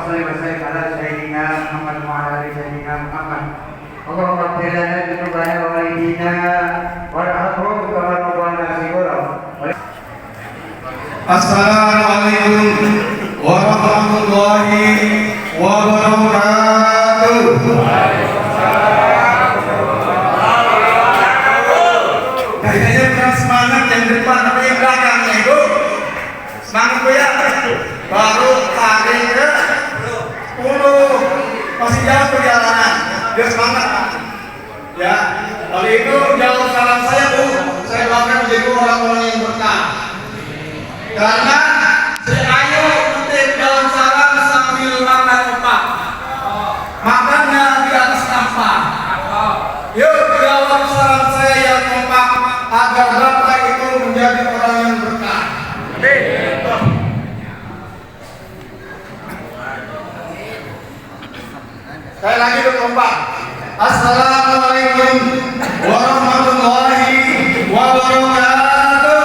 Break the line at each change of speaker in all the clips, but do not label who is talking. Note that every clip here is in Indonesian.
sholli wa sallim ala sayyidina Muhammad wa ala ali sayyidina Muhammad. Allahumma ighfir lana dzunubana wa walidina warhamhum kama rabbayana shighara.
Assalamualaikum warahmatullahi wabarakatuh. Kayaknya kurang semangat yang depan tapi yang belakang itu semangat ya. Baru hari ke 10 masih jauh perjalanan. Dia semangat ya. Kali itu jauh salam saya Bu, saya doakan menjadi orang-orang yang berkah. Karena ayo kutip dalam salam sambil makan opak. Makannya di atas tanpa. Yuk jawab salam saya yang kompak agar Bapak itu menjadi orang yang berkah. Sekali lagi berkompak. Assalamualaikum warahmatullahi wabarakatuh.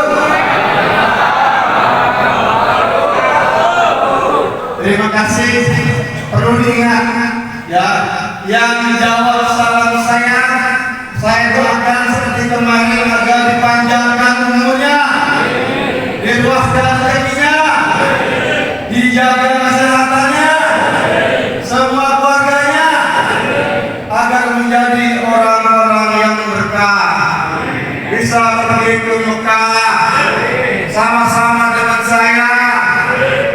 Terima kasih. Perlu diingat ya, yang jawab salam saya doakan seperti kemarin agar dipanjangkan umurnya, diluaskan rezekinya, dijaga kesehatannya, semua keluarganya, agar menjadi orang-orang yang berkah, bisa pergi ke Mekah sama-sama dengan saya,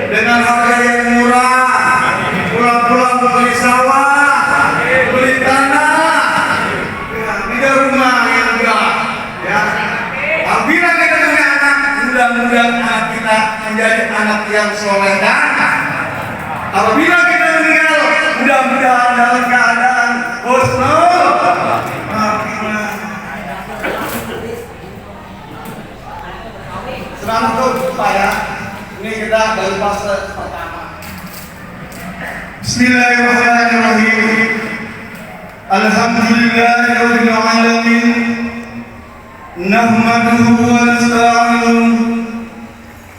dengan harga yang murah, pulang-pulang beli sawah, beli tanah, tidak rumah yang megah. Ya. Apabila kita punya anak, mudah-mudahan anak kita menjadi anak yang soleh dan apabila kita meninggal, mudah-mudahan dalam keadaan husnul khatimah. Selamat Pak ya. Ini kita dari fase pertama. Bismillahirrahmanirrahim. Alhamdulillahirabbil alamin. Nahmaduhu wa nasta'inuhu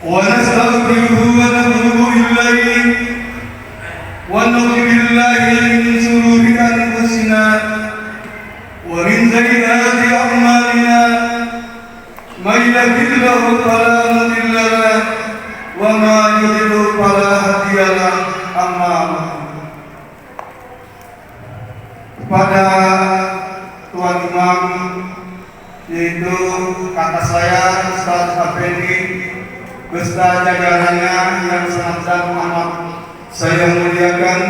wa nastaghfiruhu wa natubu ilaihi wa na'udzu billahi min shururi anfusina wa min sayyiati a'malina. May yahdihillahu fala mudilla lahu wa ma yudlil fala hadiya lahu. Amma ba'du. Kepada Tuan Imam, yaitu kakak saya Ustaz Effendi beserta jajarannya yang sangat dan amat saya muliakan,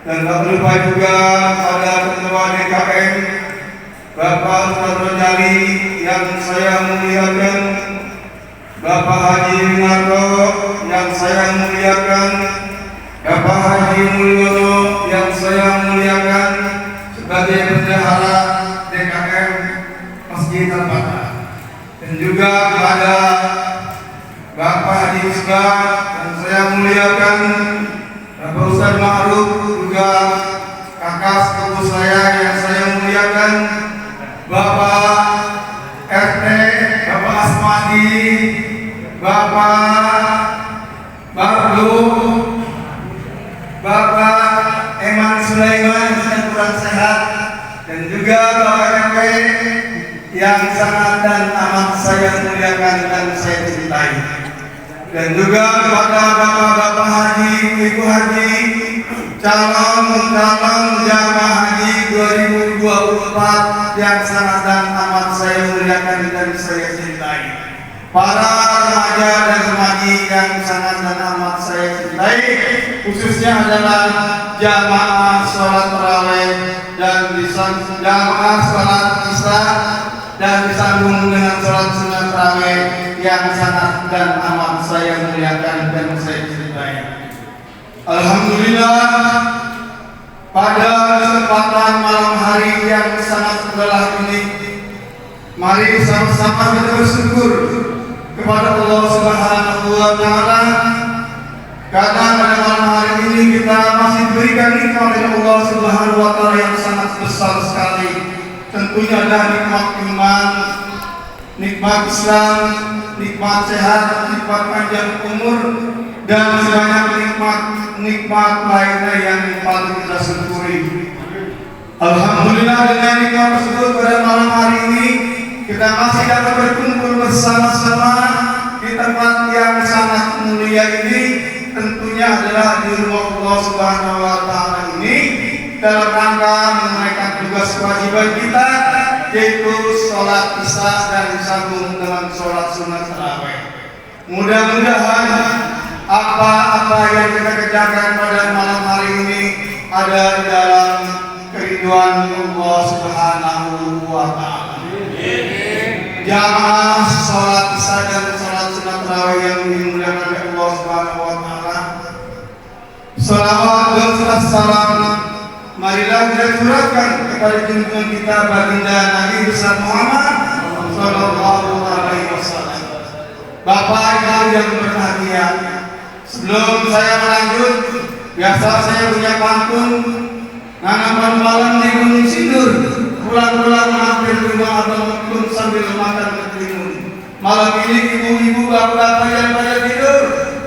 dan tak lupa juga pada Ketua DKM Bapak Ustaz Rojali yang saya muliakan, Bapak Haji Winarto yang saya muliakan, Bapak Haji Mulyono yang saya muliakan sebagai bendahara DKM Masjid Al-Fatah, dan juga kepada Bapak Haji Usga yang saya muliakan, Bapak Ustaz Ma'ruf, juga kakak sepupu saya yang saya muliakan, Bapak RT, Bapak Asmadi, Bapak Bardu, Bapak Eman Sulaiman yang kurang sehat, dan juga Bapak RP yang sangat dan amat saya muliakan dan saya cintai, dan juga kepada Bapak-Bapak Haji, Ibu Haji, calon jamaah haji 2024 yang sangat dan amat saya muliakan dan saya cintai, para remaja dan remaji yang sangat dan amat saya cintai, khususnya adalah jamaah sholat tarawih dan jamaah sholat isya dan disambung dengan sholat sunat tarawih yang sangat dan amat saya muliakan dan saya cintai. Alhamdulillah, pada kesempatan malam hari yang sangat berkah ini, mari sama-sama kita bersyukur kepada Allah Subhanahu wa Ta'ala, karena pada malam hari ini kita masih diberikan nikmat dari Allah Subhanahu wa Ta'ala yang sangat besar sekali. Tentunya adalah nikmat iman, nikmat Islam, nikmat sehat, nikmat panjang umur, dan sebanyak nikmat lainnya yang patut kita syukuri. Alhamdulillah dengan nikmat tersebut pada malam hari ini kita masih dapat berkumpul bersama-sama di tempat yang sangat mulia ini, tentunya adalah di rumah Allah Subhanahu wa taala ini dalam rangka menunaikan tugas kewajiban kita, yaitu sholat isya dan disambung dengan sholat sunat tarawih. Mudah-mudahan apa-apa yang kita kerjakan pada malam hari ini ada di dalam keriduan Allah Subhanahu wa taala. Jamaah sholat isya dan sholat sunat tarawih yang dimuliakan oleh Allah Subhanahu wa taala. Salawat dan salam marilah kita curahkan kepada junjungan kita baginda Nabi besar Muhammad sallallahu alaihi wasallam. Bapak Ibu yang berbahagia, sebelum saya melanjut, biasa saya punya pantun nanaman malam di Gunung Sindur, pulang-pulang mampir rumah abang Mekun sambil makan ketimun. Malam ini ibu-ibu bapak-bapak yang pada tidur,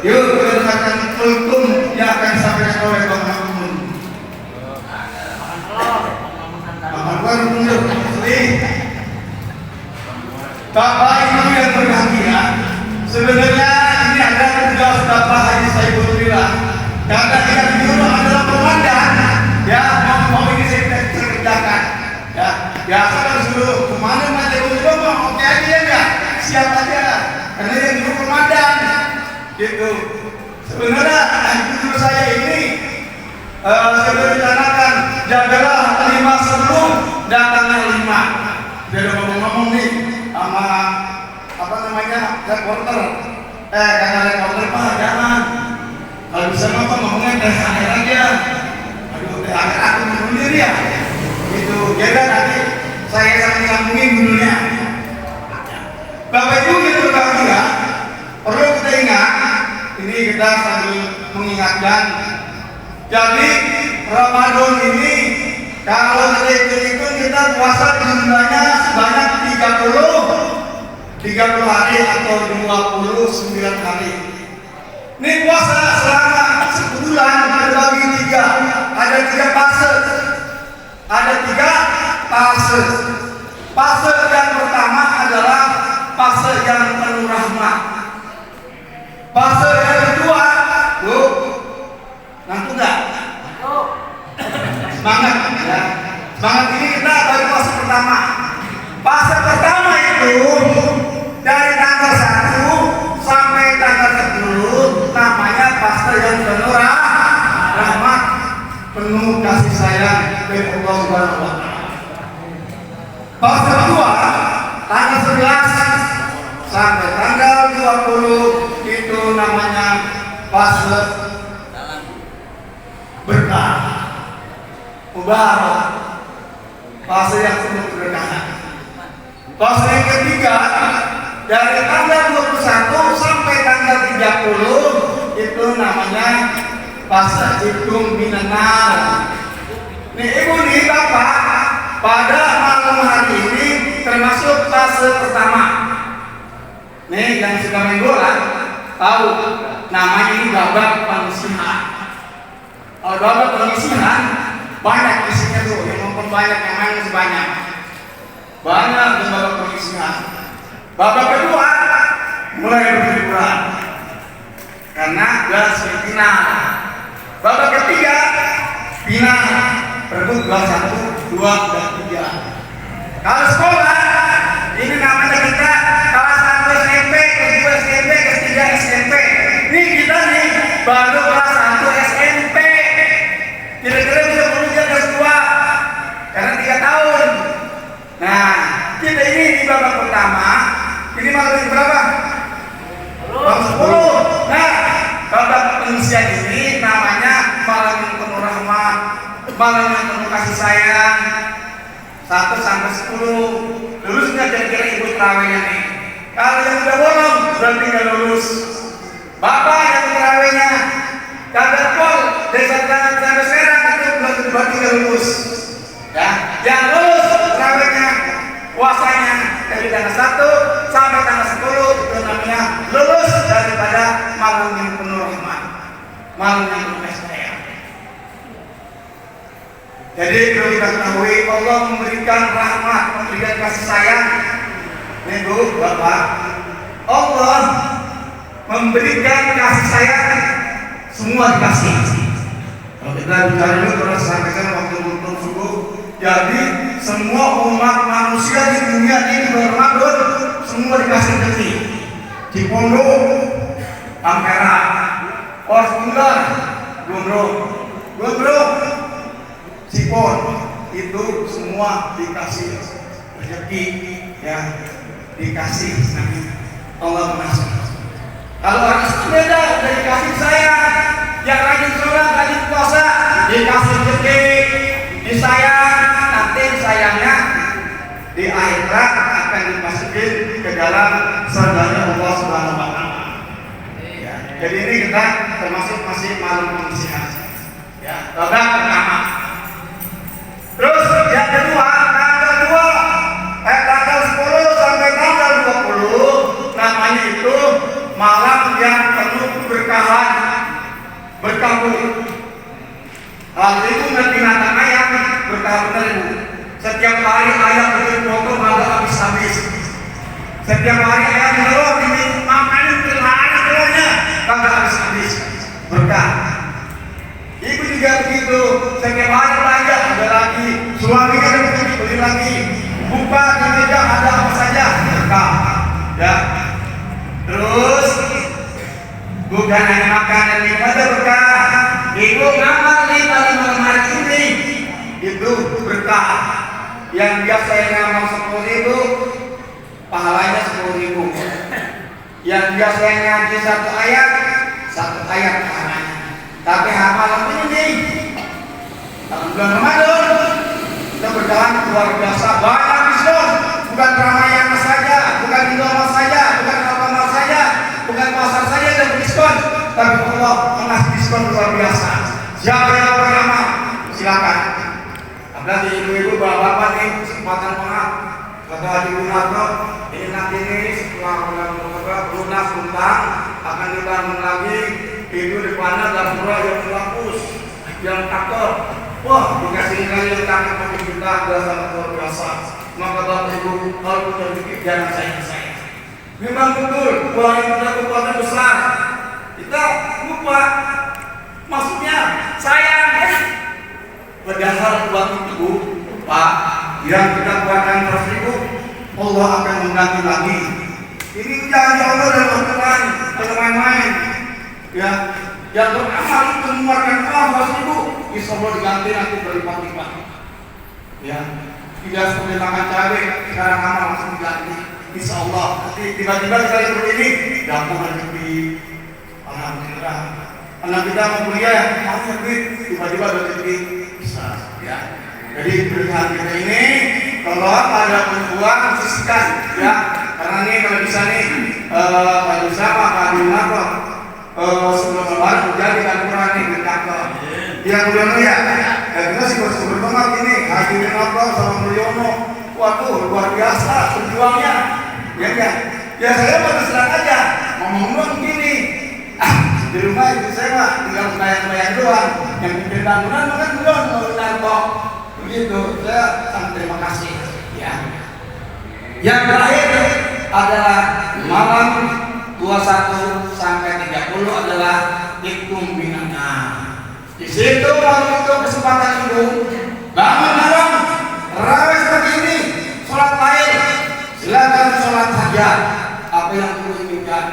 yuk dengarkan kultum yang akan sampai sore Bang Mekun. Bapak Ibu yang berbahagia, sebenarnya ini ada tugas Bapak Haji Saiful Billah. Karena kita dulu adalah komandan, ya mau ini saya kerjakan. Ya, biasa kan suruh kemana aja dulu mau oke aja ya, siap aja. Karena yang dulu komandan, gitu. Sebenarnya dulu saya ini saya rencanakan jagalah 5 sebelum datangnya 5. Dia udah ngomong-ngomong nih sama apa namanya reporter. Kata reporter, Pak jangan. Kalau bisa apa ngomongnya THR aja. Aduh THR aku mundur ya. Gitu. Jadi nanti saya akan ngambungin dulunya. Bapak Ibu yang berbahagia, perlu kita ingat, ini kita sambil mengingatkan. Jadi Ramadan ini kalau kita hitung kita puasa jumlahnya sebanyak 30 hari atau 29 hari. Ini puasa selama sebulan terbagi 3. Ada 3 fase. Ada 3 fase. Fase yang pertama adalah fase yang penuh rahmat. Fase yang kedua, ngantuk enggak? Semangat ya. Semangat ini kita baru fase pertama. Fase pertama itu dari tanggal 1 sampai tanggal 10 namanya fase yang penuh rahmat, penuh kasih sayang dari Allah Subhanahu wa taala. Fase kedua tanggal 11 sampai tanggal 20 itu namanya fase berkah, mubarak, fase yang penuh keberkahan. Fase yang ketiga dari tanggal 21 sampai tanggal 30 itu namanya fase hitung minanal. Nih ibu nih bapak, pada malam hari ini termasuk fase pertama. Nih yang suka main bola tahu namanya ini babak penyisihan. Kalau babak penyisihan banyak isinya tuh, yang nonton banyak, yang main sebanyak. Banyak di babak penyisihan. Babak kedua mulai berliburan karena udah semifinal. Babak ketiga final, perebut 1, 2, dan 3. Kalau sekolah ini namanya kita kelas 1 SMP, kelas 2 SMP, kelas 3 SMP. Ini kita nih baru kelas 1 SMP. Kira-kira bisa berusia kelas 2 karena 3 tahun. Nah, kita ini di babak pertama ini malam berapa? Malam 10. Nah, babak pengisian ini namanya malam yang penuh rahmat, malam yang penuh kasih sayang. 1 sampai 10. Lulusnya kira-kira ibu terawihnya nih. Kalau yang udah bolong berarti nggak lulus. Bapak yang terawihnya kagak pol desa sampai sekarang itu berarti nggak lulus. Ya, yang lulus terawihnya puasanya dari tanggal 1 sampai tanggal 10 itu namanya lulus daripada malam yang penuh rahmat. bangun saya. Jadi perlu kita ketahui Allah memberikan rahmat, memberikan kasih sayang. Ibu, Bapak, Allah memberikan kasih sayang, semua dikasih. Kalau kita bicara dulu pernah sampaikan waktu untuk subuh. Jadi semua umat manusia di dunia ini bermakhluk semua dikasih rezeki. Di pondok, Ampera, Pos Bungar, Gondrong, Sipon, itu semua dikasih rezeki, ya, dikasih Allah mengasih. Kalau orang Islam beda, dari kasih saya yang rajin sholat, rajin puasa, dikasih rezeki, disayang, nanti sayangnya di akhirat akan dimasukin ke dalam surganya Allah Subhanahu wa Ta'ala. Ya, jadi ini kita termasuk masih malam manusia. Ya, babak pertama. Terus yang kedua, tanggal 10 sampai tanggal 20 namanya itu malam yang penuh keberkahan, berkabung. Hal itu ngerti natanya yang berkah benar ibu. Setiap hari ayat bikin foto agak habis-habis. Setiap hari ayat terus ini makanan terlalu telurnya agak habis-habis. Berkah. Ibu juga begitu. Setiap hari belanja ada lagi. Suaminya ada beli lagi. Buka di meja ada apa saja berkah. Ya. Terus bukan hanya makan dan minum saja berkah. Ibu ngamal nih pada malam hari ini itu berkah. Yang biasa yang ngamal 10.000 pahalanya 10.000. Yang biasa yang ngaji satu ayat pahalanya. Tapi malam ini nih bulan Ramadan kita berjalan luar biasa banyak diskon. Bukan Ramayana saja, bukan Indomaret saja, bukan Alfamart saja, bukan pasar saja dan diskon. Tapi Allah mengasih diskon luar biasa. Siapa yang pertama? Silakan. Apalagi ibu-ibu bapak-bapak nih kesempatan maaf. Kata Haji Gunarto, ini nanti ini setelah lunas utang akan dibangun lagi. Itu depannya dan murah yang bagus, yang takut. Wah, dikasih kali yang takut makin kita ada sangat luar biasa. Maka bapak ibu kalau punya sedikit jangan sayang. Memang betul, uang yang punya kekuatan besar. Kita lupa, maksudnya sayang. Padahal uang itu, Pak, yang kita keluarkan 100.000, Allah akan mengganti lagi. Ini janji Allah dan Al-Quran, jangan main-main. Ya, yang beramal itu mengeluarkan uang 100.000, insya Allah diganti nanti berlipat-lipat. Ya, tidak seperti makan cabai, sekarang amal langsung diganti. Insya Allah, nanti tiba-tiba sekali seperti ini, dapat rezeki. Alhamdulillah. Anak kita mau kuliah, mau duit, tiba-tiba ada rezeki. Bisa, ya. Jadi pilihan kita ini, kalau ada uang sisihkan, ya. Karena ini kalau bisa nih, Pak Yusama, Pak Abimako, sebelum lebaran menjadi Al-Quran nih mencatat. Yang Mulyono ya, kita sih harus berteman ini, Haji Rinaldo sama Mulyono. Waduh, luar biasa perjuangnya. Ya kan? Ya saya mau serang aja, ngomong begini. Di rumah itu saya mah tinggal bayang-bayang doang. Yang bikin bangunan kan belum Rinaldo. Begitu, saya sangat terima kasih. Ya. Yang terakhir adalah malam 21 sampai 30 adalah Ikum Binana. Di situ malam itu kesempatan ibu bangun malam raweh seperti ini, sholat lain, silakan sholat saja apa yang ibu inginkan,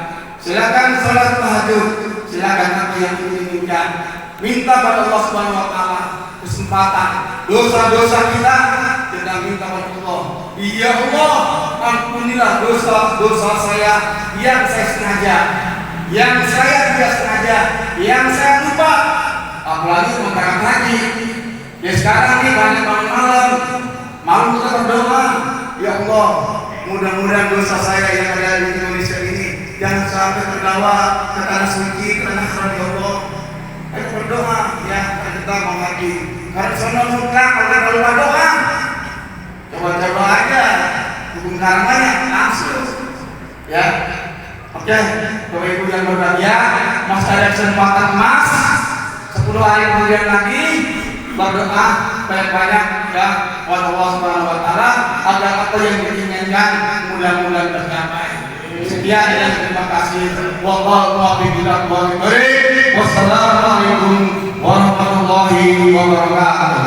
silakan sholat tahajud, silakan apa yang ibu inginkan. Minta pada Allah Subhanahu wa Ta'ala kesempatan dosa-dosa kita minta pada Allah. Ya Allah, ampunilah dosa-dosa saya yang saya sengaja, yang saya tidak sengaja, yang saya lupa. Apalagi memberangkat haji. Ya sekarang ini banyak malam kita berdoa. Ya Allah, mudah-mudahan dosa saya yang ada di Indonesia ini jangan sampai terbawa ke tanah suci, ke tanah haram ya Allah. Ayo berdoa ya, kita mau haji. Karena sono mutlak kalau lupa doa. Coba-coba aja hukum karmanya langsung. Ya. Oke, Bapak Ibu yang berbahagia, masih ada kesempatan emas 10 hari kemudian lagi berdoa banyak-banyak ya kepada Allah Subhanahu wa taala agar apa yang diinginkan mudah-mudahan tercapai. Sekian dan terima kasih. Wallahu a'lam bishawab. Wassalamualaikum warahmatullahi wabarakatuh.